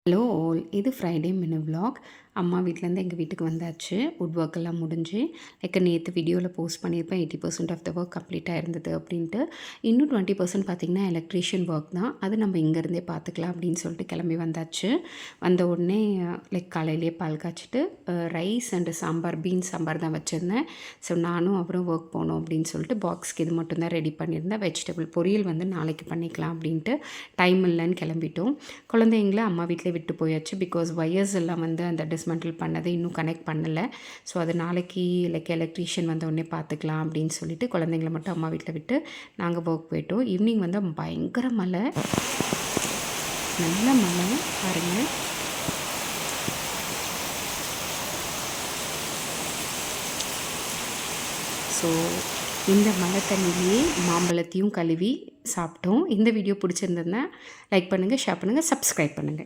Hello all, இது Friday mini vlog. அம்மா வீட்டிலேருந்து எங்கள் வீட்டுக்கு வந்தாச்சு. வுட் ஒர்க் எல்லாம் முடிஞ்சு நேற்று வீடியோவில் போஸ்ட் பண்ணியிருப்பேன் 80% ஆஃப் த ஒர்க் கம்ப்ளீட் ஆயிருந்தது அப்படின்ட்டு. இன்னும் 20% பார்த்திங்கன்னா எலக்ட்ரீஷியன் ஒர்க் தான். அது நம்ம இங்கேருந்தே பார்த்துக்கலாம் அப்படின்னு சொல்லிட்டு கிளம்பி வந்தாச்சு. வந்த உடனே காலையிலேயே பால் காய்ச்சிட்டு rice and sambar, beans sambar தான் வச்சுருந்தேன். ஸோ நானும் அப்புறம் ஒர்க் போகணும் அப்படின்னு சொல்லிட்டு பாக்ஸ்க்கு இது மட்டும்தான் ரெடி பண்ணியிருந்தேன். வெஜிடபிள் பொரியல் வந்து நாளைக்கு பண்ணிக்கலாம் அப்படின்ட்டு டைம் இல்லைன்னு கிளம்பிட்டோம். குழந்தைங்கள அம்மா வீட்டில் விட்டு போயாச்சு. பிகாஸ் ஒயர்ஸ் எல்லாம் வந்து அந்த டிஸ்மெண்டில் பண்ணதை இன்னும் கனெக்ட் பண்ணலை. ஸோ அது நாளைக்கு எலக்ட்ரீஷியன் வந்த உடனே பார்த்துக்கலாம் அப்படின்னு சொல்லிட்டு குழந்தைங்கள மட்டும் அம்மா வீட்டில் விட்டு நாங்கள் ஒர்க் போயிட்டோம். ஈவினிங் வந்து பயங்கர மழை, நல்ல மழை பாருங்கள். ஸோ இந்த மழை தண்ணியிலேயே மாம்பழத்தையும் கழுவி சாப்பிட்டோம். இந்த வீடியோ பிடிச்சிருந்ததுன்னா லைக் பண்ணுங்கள், ஷேர் பண்ணுங்கள், சப்ஸ்கிரைப் பண்ணுங்கள்.